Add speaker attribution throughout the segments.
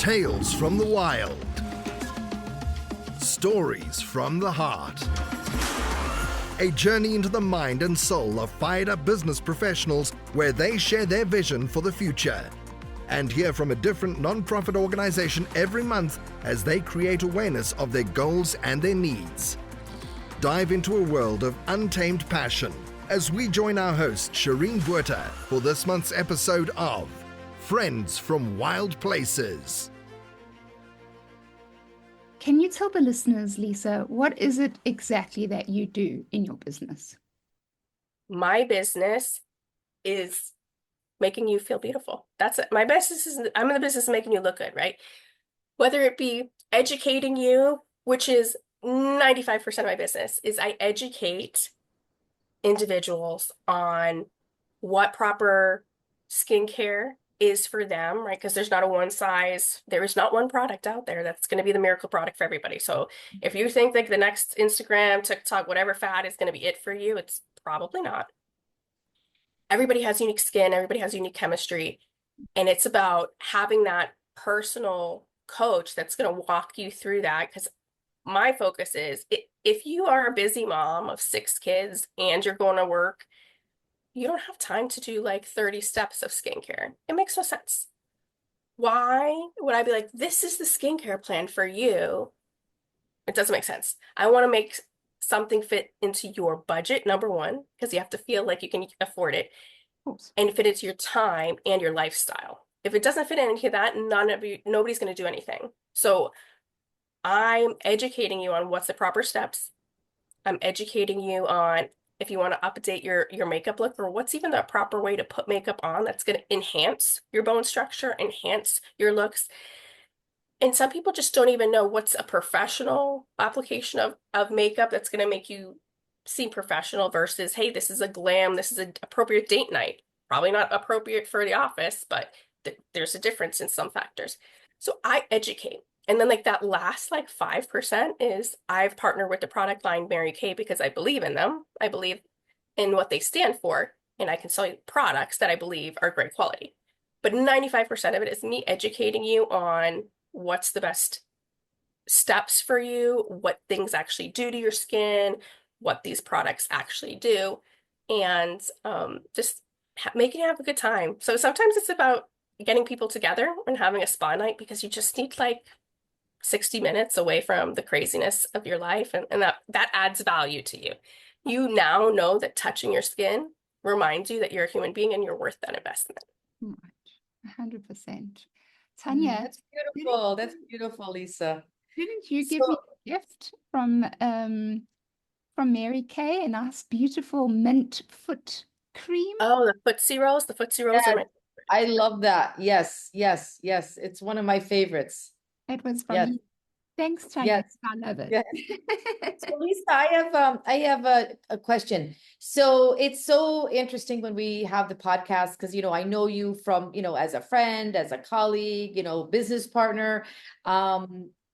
Speaker 1: Tales from the wild. Stories from the heart. A journey into the mind and soul of fired-up business professionals where they share their vision for the future. And hear from a different non-profit organization every month as they create awareness of their goals and their needs. Dive into a world of untamed passion as we join our host, Shireen for this month's episode of Friends from Wild Places.
Speaker 2: Can you tell the listeners, Lisa, what is it exactly that you do in your business?
Speaker 3: My business is making you feel beautiful. That's it. My business is, I'm in the business of making you look good, right? Whether it be educating you, which is 95% of my business, is I educate individuals on what proper skincare is for them, right? Because there's not a one size, there is not one product out there that's going to be the miracle product for everybody. So if you think like the next Instagram, TikTok, whatever fad is going to be it for you, it's probably not. Everybody has unique skin, everybody has unique chemistry, and it's about having that personal coach that's going to walk you through that. Because my focus is if you are a busy mom of 6 kids and you're going to work, you don't have time to do like 30 steps of skincare. It makes no sense. Why would I be like, this is the skincare plan for you? It doesn't make sense. I want to make something fit into your budget, number one, because you have to feel like you can afford it, and fit into your time and your lifestyle. If it doesn't fit into that, nobody's going to do anything. So I'm educating you on what's the proper steps. I'm educating you on if you want to update your makeup look, or what's even the proper way to put makeup on that's going to enhance your bone structure, enhance your looks. And some people just don't even know what's a professional application of makeup that's going to make you seem professional versus, hey, this is a glam, this is an appropriate date night. Probably not appropriate for the office, but there's a difference in some factors. So I educate. And then like that last like 5% is I've partnered with the product line Mary Kay because I believe in them. I believe in what they stand for, and I can sell you products that I believe are great quality. But 95% of it is me educating you on what's the best steps for you, what things actually do to your skin, what these products actually do, and just making you have a good time. So sometimes it's about getting people together and having a spa night because you just need like 60 minutes away from the craziness of your life, and that adds value to you. You now know that touching your skin reminds you that you're a human being and you're worth that investment.
Speaker 2: Right, 100%. Tanya,
Speaker 4: that's beautiful. That's beautiful, Lisa.
Speaker 2: Didn't you give me a gift from Mary Kay, a nice, beautiful mint foot cream?
Speaker 3: Oh, the Footsie Rolls. The Footsie Rolls
Speaker 4: Yes,
Speaker 3: are my
Speaker 4: I love that. Yes, yes, yes. It's one of my favorites.
Speaker 2: It was from
Speaker 4: Yes.
Speaker 2: you. Thanks, Tanya.
Speaker 4: Yes.
Speaker 2: I love it.
Speaker 4: Yes. So Lisa, I have a question. So it's so interesting when we have the podcast because I know you from as a friend, as a colleague, business partner.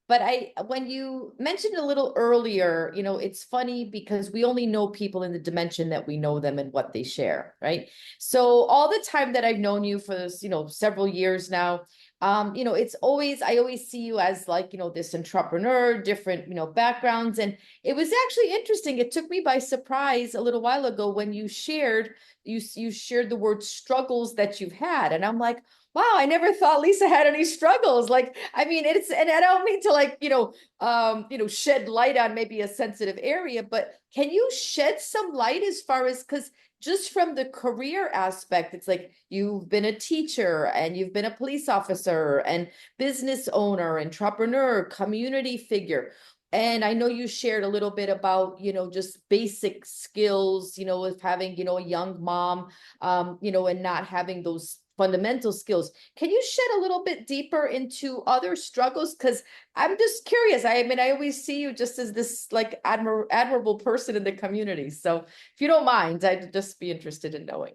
Speaker 4: But when you mentioned a little earlier, it's funny because we only know people in the dimension that we know them and what they share, right? So all the time that I've known you for this, several years now, it's always, I always see you as like, this entrepreneur, different, backgrounds. And it was actually interesting. It took me by surprise a little while ago when you shared the word struggles that you've had. And I'm like, wow, I never thought Lisa had any struggles. Like, I mean, and I don't mean to like, shed light on maybe a sensitive area, but can you shed some light as far as, because just from the career aspect, it's like you've been a teacher and you've been a police officer and business owner, entrepreneur, community figure. And I know you shared a little bit about, just basic skills, with having, a young mom, and not having those fundamental skills. Can you shed a little bit deeper into other struggles? Because I'm just curious. I mean, I always see you just as this like admirable person in the community. So if you don't mind, I'd just be interested in knowing.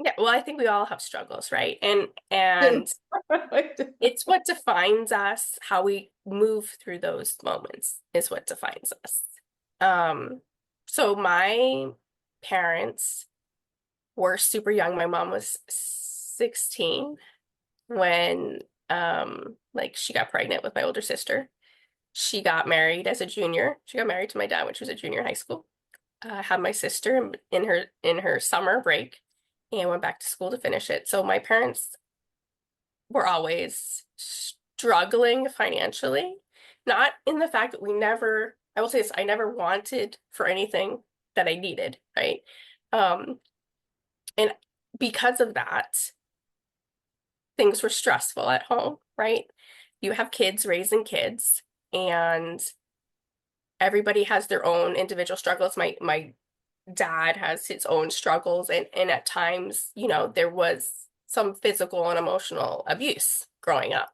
Speaker 3: Yeah, well, I think we all have struggles, right? And it's what defines us. How we move through those moments is what defines us. So my parents were super young. My mom was 16 when Like she got pregnant with my older sister. She got married as a junior. She got married to my dad when she was a junior in high school. Had my sister in her summer break and went back to school to finish it. So my parents were always struggling financially, not in the fact that I will say this, I never wanted for anything that I needed, right? And because of that, things were stressful at home, right? You have kids raising kids, and everybody has their own individual struggles. My dad has his own struggles, and at times, there was some physical and emotional abuse growing up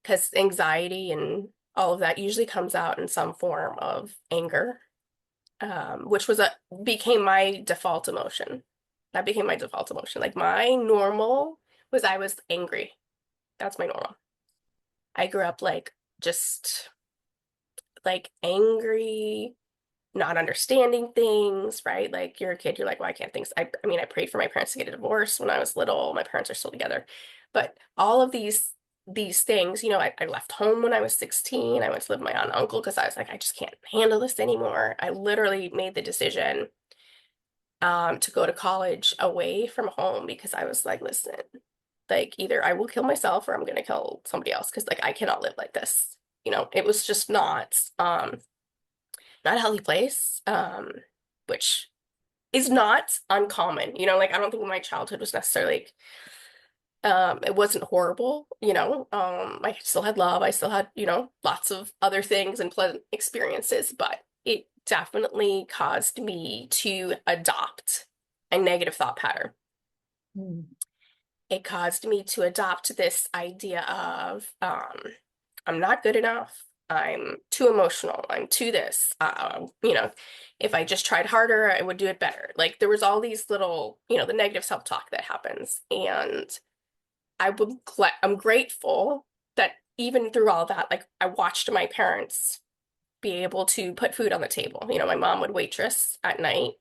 Speaker 3: because anxiety and all of that usually comes out in some form of anger, which became my default emotion. That became my default emotion. Like my normal was I was angry. That's my normal. I grew up just angry, not understanding things, right? Like you're a kid, you're like, why can't things? I mean, I prayed for my parents to get a divorce when I was little. My parents are still together, but all of these things, I left home when I was 16. I went to live with my aunt and uncle because I was like, I just can't handle this anymore. I literally made the decision to go to college away from home because I was like, listen, like either I will kill myself or I'm gonna kill somebody else because like I cannot live like this. It was just not a healthy place, which is not uncommon. Like I don't think my childhood was necessarily it wasn't horrible, I still had love, I still had, lots of other things and pleasant experiences, but it definitely caused me to adopt a negative thought pattern.
Speaker 4: Mm.
Speaker 3: It caused me to adopt this idea of I'm not good enough. I'm too emotional. I'm too this. If I just tried harder, I would do it better. Like there was all these little, the negative self-talk that happens. And I'm grateful that even through all that, like I watched my parents be able to put food on the table. My mom would waitress at night.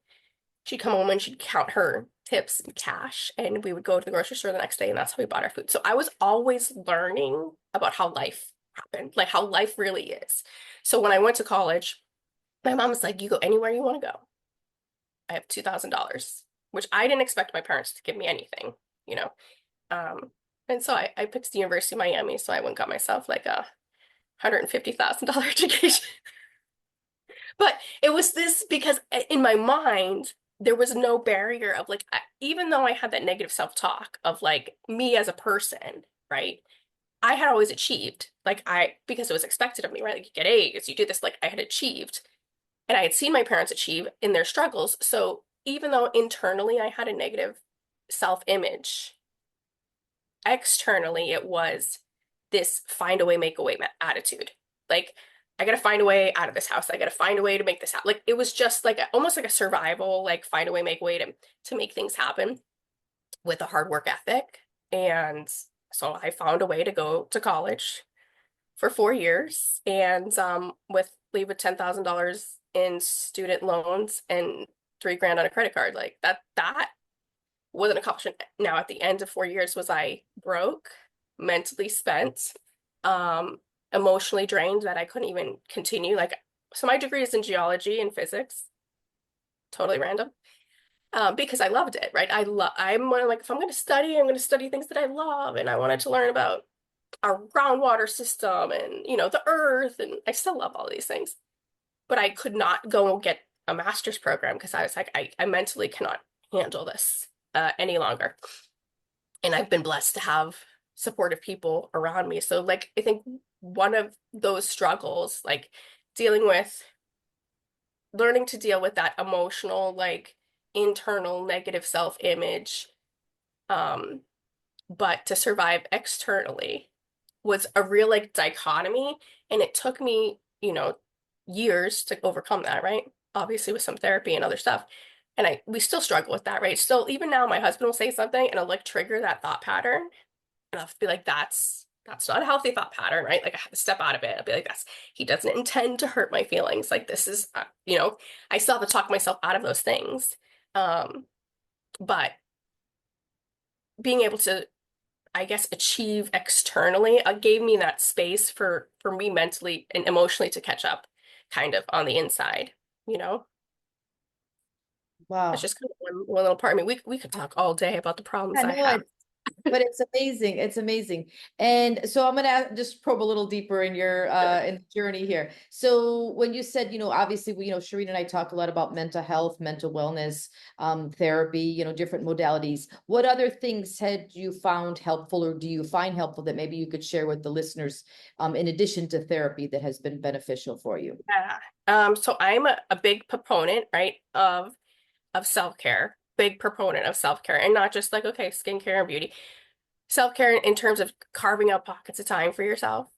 Speaker 3: She'd come home and she'd count her tips in cash, and we would go to the grocery store the next day, and that's how we bought our food. So I was always learning about how life happened, like how life really is. So when I went to college, my mom was like, you go anywhere you want to go. I have $2,000, which I didn't expect my parents to give me anything, you know. And so I picked the University of Miami, so I went and got myself like a $150,000 education. But it was this because in my mind, there was no barrier of like, even though I had that negative self-talk of like me as a person, right? I had always achieved, because it was expected of me, right? Like you get A's, you do this, like I had achieved. And I had seen my parents achieve in their struggles. So even though internally I had a negative self-image, externally it was this find a way, make a way attitude. Like, I gotta find a way out of this house. I gotta find a way to make this happen. Like, it was just like almost like a survival, like find a way, make a way to make things happen with a hard work ethic. And so I found a way to go to college for 4 years and with leave with $10,000 in student loans and $3,000 on a credit card. Like that was an accomplishment. Now at the end of 4 years, was I broke, mentally spent, emotionally drained that I couldn't even continue. So my degree is in geology and physics, totally random. Because I loved it, right? I'm one of like, if I'm going to study, I'm going to study things that I love. And I wanted to learn about our groundwater system and, the earth. And I still love all these things. But I could not go get a master's program because I was like, I mentally cannot handle this any longer. And I've been blessed to have supportive people around me. So I think one of those struggles, learning to deal with that emotional, internal negative self-image, but to survive externally was a real dichotomy. And it took me, years to overcome that, right? Obviously with some therapy and other stuff. And we still struggle with that, right? Still, even now, my husband will say something and it'll trigger that thought pattern. And I'll be like, that's not a healthy thought pattern, right? I have to step out of it. I'll be like, he doesn't intend to hurt my feelings. This is, I still have to talk myself out of those things. But being able to I guess, achieve externally, gave me that space for me mentally and emotionally to catch up kind of on the inside, you know? That's
Speaker 4: Wow.
Speaker 3: just kind of one little part of me. We could talk all day about the
Speaker 4: I
Speaker 3: problems I
Speaker 4: know
Speaker 3: have.
Speaker 4: it. But it's amazing. It's amazing. And so I'm gonna just probe a little deeper in your
Speaker 3: Sure.
Speaker 4: in the journey here. So when you said, obviously Shireen and I talk a lot about mental health, mental wellness, therapy, different modalities. What other things had you found helpful or do you find helpful that maybe you could share with the listeners, in addition to therapy that has been beneficial for you?
Speaker 3: Yeah. So I'm a big proponent, right, of self-care, big proponent of self-care, and not just like, okay, skincare and beauty. Self-care in terms of carving out pockets of time for yourself,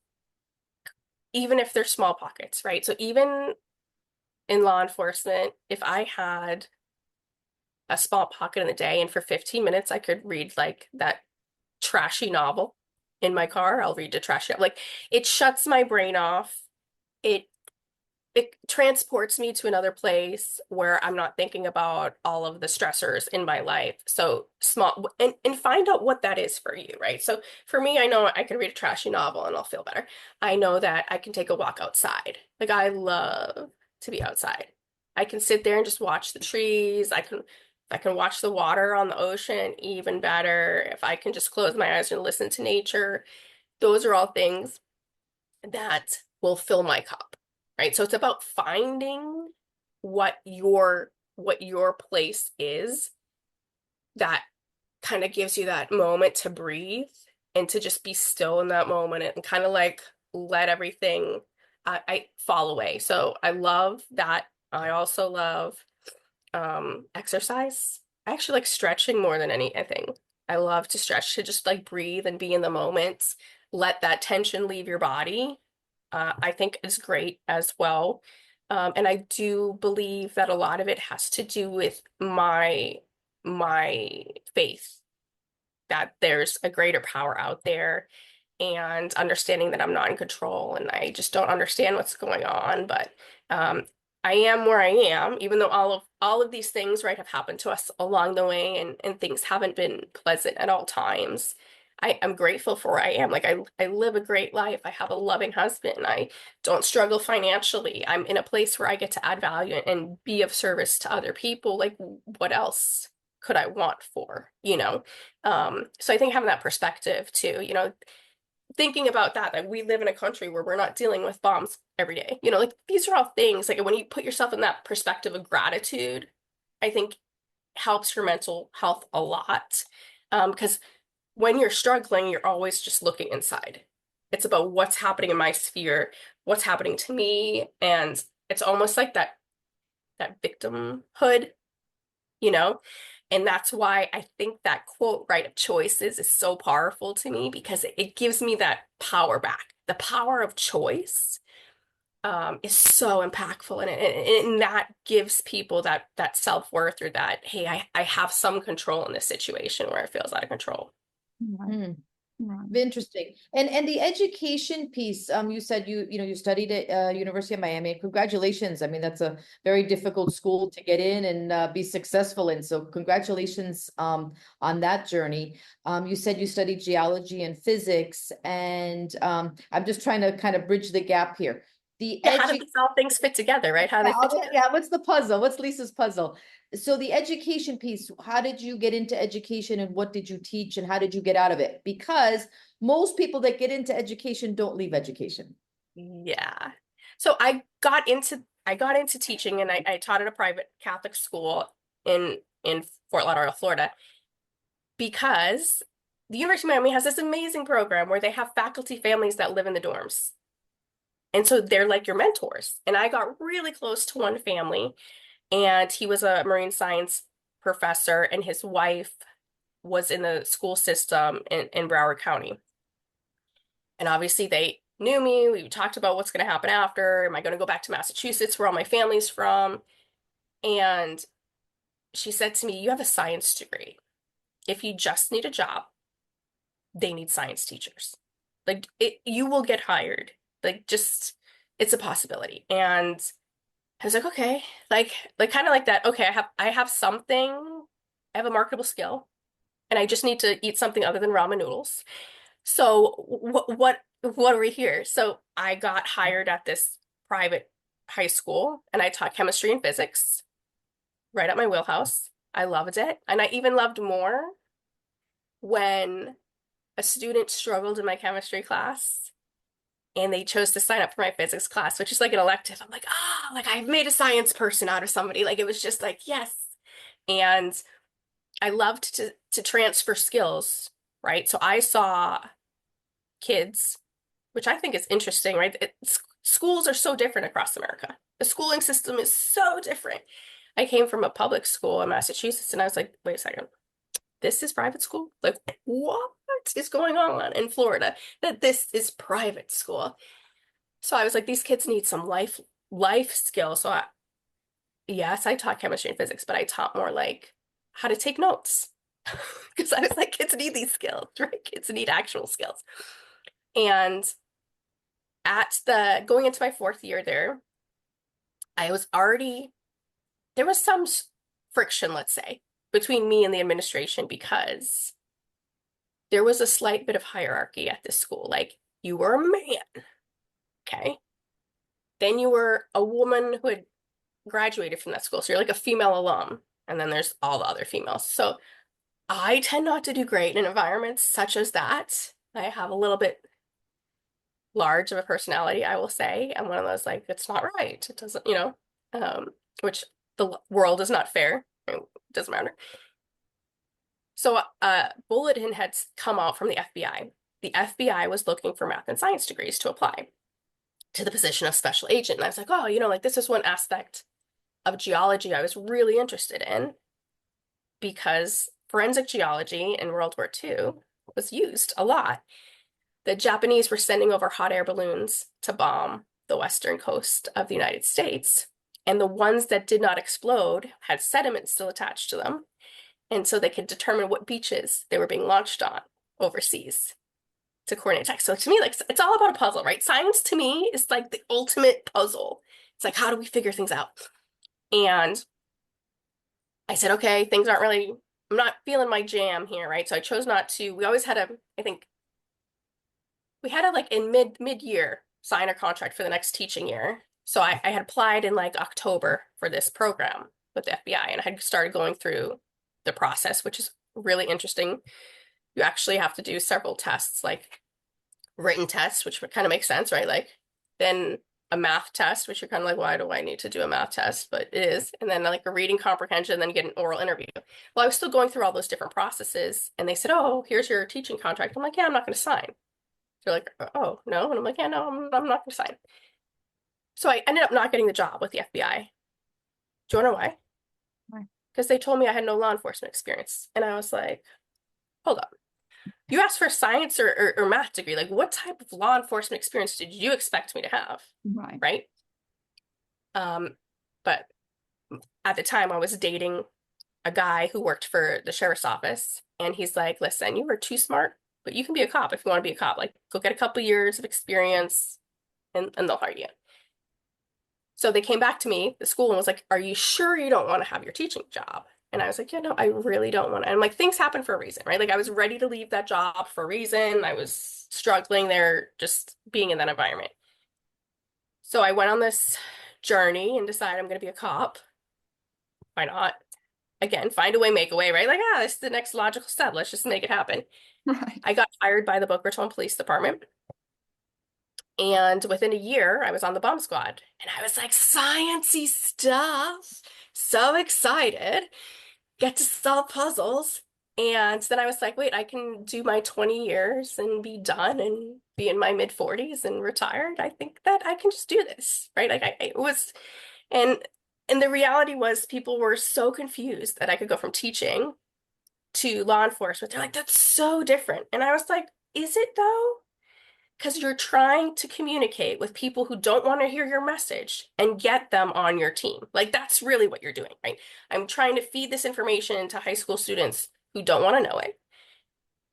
Speaker 3: even if they're small pockets, right? So even in law enforcement, if I had a small pocket in the day and for 15 minutes I could read like that trashy novel in my car, I'll read the trashy novel. Like it shuts my brain off. It it transports me to another place where I'm not thinking about all of the stressors in my life. So small and find out what that is for you, right? So for me, I know I can read a trashy novel and I'll feel better. I know that I can take a walk outside. Like I love to be outside. I can sit there and just watch the trees. I can watch the water on the ocean, even better. If I can just close my eyes and listen to nature, those are all things that will fill my cup, right? So it's about finding what your place is that kind of gives you that moment to breathe and to just be still in that moment and kind of like let everything I fall away. So I love that. I also love exercise. I actually like stretching more than anything. I love to stretch, to just like breathe and be in the moment, let that tension leave your body. I think is great as well. And I do believe that a lot of it has to do with my faith that there's a greater power out there and understanding that I'm not in control and I just don't understand what's going on. But um, I am where I am, even though all of these things, right, have happened to us along the way and things haven't been pleasant at all times. I'm grateful for where I am. Like I live a great life. I have a loving husband. I don't struggle financially. I'm in a place where I get to add value and be of service to other people. Like what else could I want for, you know? So I think having that perspective too, thinking about that, like we live in a country where we're not dealing with bombs every day. Like these are all things, like when you put yourself in that perspective of gratitude, I think helps your mental health a lot. Because when you're struggling, you're always just looking inside. It's about what's happening in my sphere, what's happening to me, and it's almost like that victimhood, you know? And that's why I think that quote, right, of choices is so powerful to me because it gives me that power back. The power of choice is so impactful and that gives people that self-worth or that, hey, I have some control in this situation where it feels out of control.
Speaker 2: Right.
Speaker 4: Mm.
Speaker 2: Right.
Speaker 4: Interesting. And the education piece, you said you studied at University of Miami. Congratulations. I mean, that's a very difficult school to get in and be successful in. So congratulations on that journey. You said you studied geology and physics, and I'm just trying to kind of bridge the gap here. The
Speaker 3: Yeah, how do these all things fit together, right? How do they fit together?
Speaker 4: Yeah, what's the puzzle? What's Lisa's puzzle? So the education piece, how did you get into education and what did you teach and how did you get out of it? Because most people that get into education don't leave education.
Speaker 3: Yeah. So I got into teaching and I taught at a private Catholic school in Fort Lauderdale, Florida, because the University of Miami has this amazing program where they have faculty families that live in the dorms. And so they're like your mentors. And I got really close to one family, and he was a marine science professor, and his wife was in the school system in Broward County. And obviously they knew me. We talked about what's going to happen after. Am I going to go back to Massachusetts where all my family's from? And she said to me, you have a science degree. If you just need a job, they need science teachers. Like you will get hired. Like just, it's a possibility. And I was like, okay, like kind of like that. Okay, I have something. I have a marketable skill. and I just need to eat something other than ramen noodles. So what are we here? So I got hired at this private high school, and I taught chemistry and physics, right at my wheelhouse. I loved it. And I even loved more when a student struggled in my chemistry class and they chose to sign up for my physics class, which is like an elective. I'm like, like I've made a science person out of somebody. Like it was just like, yes. And I loved to transfer skills, right? So I saw kids, which I think is interesting, right? Schools are so different across America. The schooling system is so different. I came from a public school in Massachusetts, and I was like, wait a second, this is private school? Like, what is going on in Florida that this is private school? So I was like, these kids need some life skills. So yes, I taught chemistry and physics, but I taught more like how to take notes. Because I was like, kids need these skills, right? Kids need actual skills. And going into my 4th year there, there was some friction, let's say, between me and the administration because there was a slight bit of hierarchy at this school. Like, you were a man, okay? Then you were a woman who had graduated from that school. So you're like a female alum. And then there's all the other females. So I tend not to do great in environments such as that. I have a little bit large of a personality, I will say. I'm one of those like, it's not right. It doesn't, which the world is not fair. It doesn't matter. So a bulletin had come out from the FBI. The FBI was looking for math and science degrees to apply to the position of special agent. And I was like, oh, like this is one aspect of geology I was really interested in because forensic geology in World War II was used a lot. The Japanese were sending over hot air balloons to bomb the western coast of the United States. And the ones that did not explode had sediment still attached to them. And so they could determine what beaches they were being launched on overseas to coordinate attacks. So to me, like, it's all about a puzzle, right? Science to me is like the ultimate puzzle. It's like, how do we figure things out? And I said, okay, I'm not feeling my jam here, right? So I chose not to. We always had like in mid-year sign a contract for the next teaching year. So I had applied in like October for this program with the FBI, and I had started going through the process, which is really interesting. You actually have to do several tests, like written tests, which kind of makes sense, right? Like then a math test, which you're kind of like, why do I need to do a math test? But it is. And then like a reading comprehension, then you get an oral interview. Well, I was still going through all those different processes, and they said, oh, here's your teaching contract. I'm like, yeah, I'm not going to sign. They're like, oh, no. And I'm like, yeah, no, I'm not going to sign. So I ended up not getting the job with the FBI. Do you want to know why?
Speaker 2: Why?
Speaker 3: Because they told me I had no law enforcement experience. And I was like, hold up. You asked for a science or math degree. Like, what type of law enforcement experience did you expect me to have?
Speaker 2: Right.
Speaker 3: Right? But at the time, I was dating a guy who worked for the sheriff's office. And he's like, listen, you were too smart, but you can be a cop if you want to be a cop. Like, go get a couple years of experience and they'll hire you. So they came back to me, the school, and was like, are you sure you don't want to have your teaching job? And I was like, yeah, no, I really don't want to. And I'm like, things happen for a reason, right? Like I was ready to leave that job for a reason. I was struggling there just being in that environment. So I went on this journey and decided I'm going to be a cop. Why not? Again, find a way, make a way, right? Like, this is the next logical step. Let's just make it happen.
Speaker 2: Right.
Speaker 3: I got hired by the Boca Raton Police Department. And within a year, I was on the bomb squad. And I was like, sciencey stuff. So excited. Get to solve puzzles. And then I was like, wait, I can do my 20 years and be done and be in my mid-40s and retired. I think that I can just do this, right? Like it was, and the reality was people were so confused that I could go from teaching to law enforcement. They're like, that's so different. And I was like, is it though? Because you're trying to communicate with people who don't want to hear your message and get them on your team. Like that's really what you're doing, right? I'm trying to feed this information into high school students who don't want to know it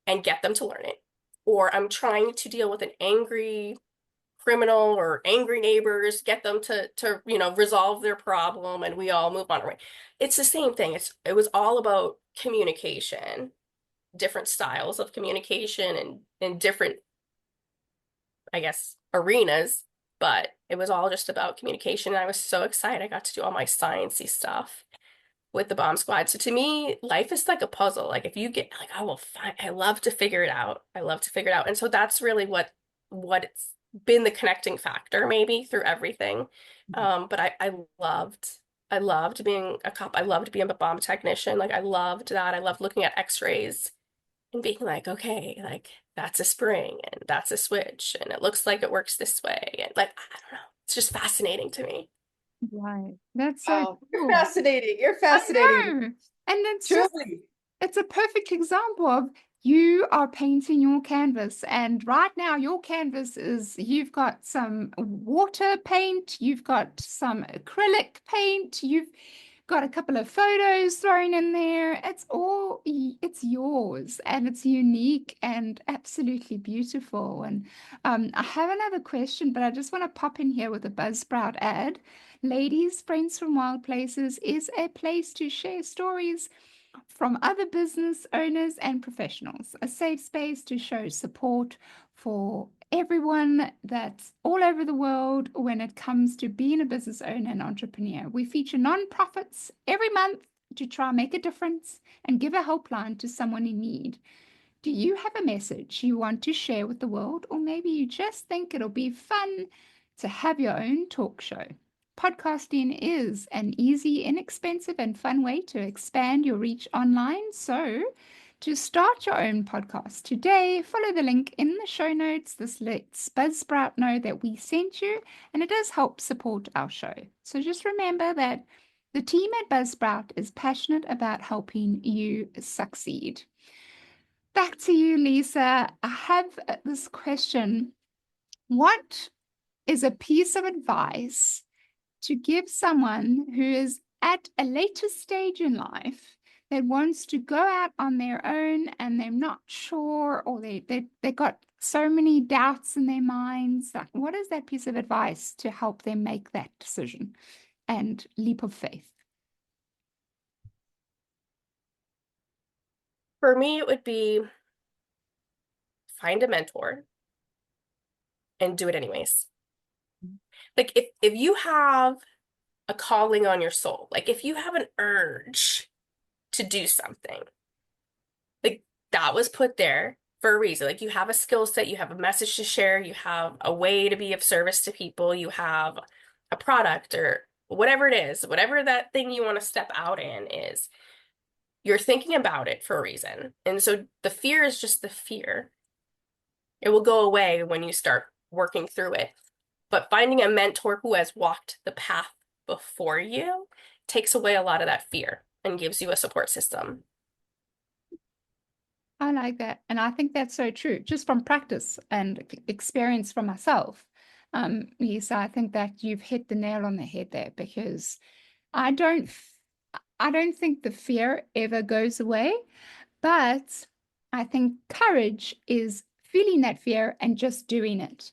Speaker 3: and get them to learn it. Or I'm trying to deal with an angry criminal or angry neighbors, get them to resolve their problem, and we all move on our way. It's the same thing. It was all about communication. different styles of communication and different, I guess, arenas, but it was all just about communication. And I was so excited. I got to do all my sciencey stuff with the bomb squad. So to me, life is like a puzzle. Like if you get like, I love to figure it out. I love to figure it out. And so that's really what it's been, the connecting factor maybe through everything. But I loved being a cop. I loved being a bomb technician. Like I loved that. I loved looking at x-rays and being like, okay, like that's a spring and that's a switch and it looks like it works this way. And like, I don't know. It's just fascinating to me.
Speaker 2: Right. That's so
Speaker 4: Wow, you're
Speaker 2: cool.
Speaker 4: fascinating. You're
Speaker 2: I
Speaker 4: fascinating.
Speaker 2: know. And it's just,
Speaker 4: Truly.
Speaker 2: it's a perfect example of you are painting your canvas. And right now, your canvas is, you've got some water paint, you've got some acrylic paint, you've got a couple of photos thrown in there. It's all, it's yours and it's unique and absolutely beautiful. And I have another question, but I just want to pop in here with a Buzzsprout ad. Ladies, Friends from Wild Places is a place to share stories from other business owners and professionals, a safe space to show support for everyone that's all over the world when it comes to being a business owner and entrepreneur. We feature nonprofits every month to try and make a difference and give a helpline to someone in need. Do you have a message you want to share with the world, or maybe you just think it'll be fun to have your own talk show? Podcasting is an easy, inexpensive, and fun way to expand your reach online. So, to start your own podcast today, follow the link in the show notes. This lets Buzzsprout know that we sent you, and it does help support our show. So, just remember that the team at Buzzsprout is passionate about helping you succeed. Back to you, Lisa. I have this question. What is a piece of advice to give someone who is at a later stage in life that wants to go out on their own and they're not sure, or they got so many doubts in their minds? Like, what is that piece of advice to help them make that decision and leap of faith?
Speaker 3: For me, it would be find a mentor and do it anyways. Like if you have a calling on your soul, like if you have an urge to do something, like that was put there for a reason. Like you have a skill set, you have a message to share, you have a way to be of service to people, you have a product or whatever it is, whatever that thing you want to step out in is, you're thinking about it for a reason. And so the fear is just the fear. It will go away when you start working through it. But finding a mentor who has walked the path before you takes away a lot of that fear and gives you a support system.
Speaker 2: I like that. And I think that's so true, just from practice and experience from myself. Lisa, I think that you've hit the nail on the head there, because I don't think the fear ever goes away, but I think courage is feeling that fear and just doing it.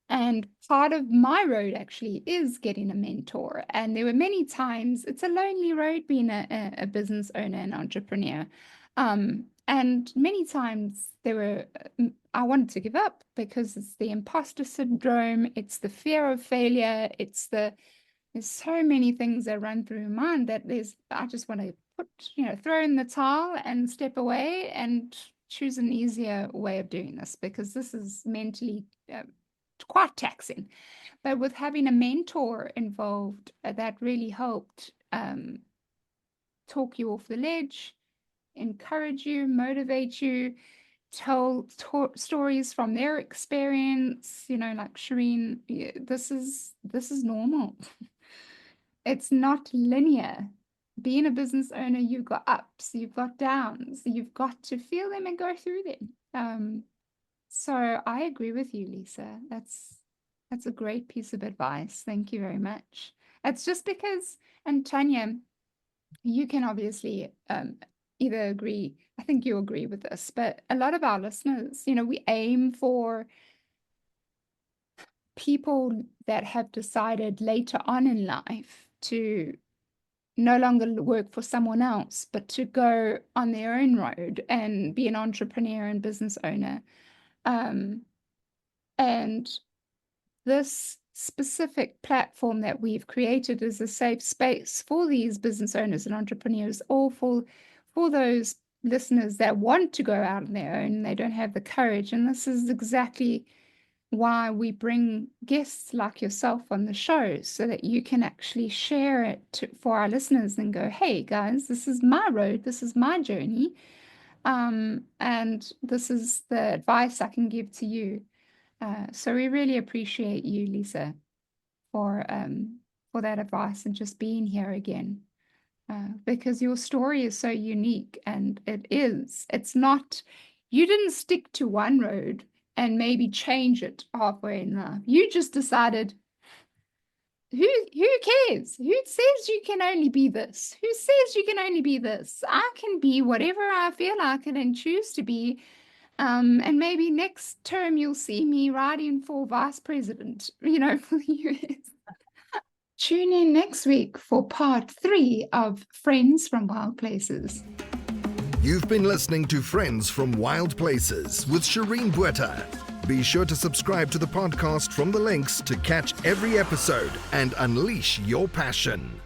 Speaker 2: And part of my road actually is getting a mentor. And there were many times, it's a lonely road being a business owner and entrepreneur. And many times I wanted to give up because it's the imposter syndrome, it's the fear of failure, there's so many things that run through my mind that I just want to throw in the towel and step away and choose an easier way of doing this, because this is mentally quite taxing. But with having a mentor involved, that really helped talk you off the ledge, encourage you, motivate you, tell stories from their experience, like Shireen. This is normal. It's not linear. Being a business owner, you've got ups, you've got downs, you've got to feel them and go through them. So I agree with you, Lisa. That's a great piece of advice. Thank you very much. It's just because, and Tanya, you can obviously either agree, I think you agree with this, but a lot of our listeners, we aim for people that have decided later on in life to no longer work for someone else, but to go on their own road and be an entrepreneur and business owner. And this specific platform that we've created is a safe space for these business owners and entrepreneurs, or for those listeners that want to go out on their own, they don't have the courage. And this is exactly why we bring guests like yourself on the show, so that you can actually share it for our listeners and go, hey guys, this is my road, this is my journey, and this is the advice I can give to you. So we really appreciate you, Lisa, for that advice and just being here again, because your story is so unique, and it's not, you didn't stick to one road and maybe change it halfway in life. You just decided, who cares? Who says you can only be this? Who says you can only be this? I can be whatever I feel like it and choose to be. And maybe next term you'll see me writing for vice president, for the US. Tune in next week for part 3 of Friends from Wild Places.
Speaker 1: You've been listening to Friends from Wild Places with Shireen Bueta. Be sure to subscribe to the podcast from the links to catch every episode and unleash your passion.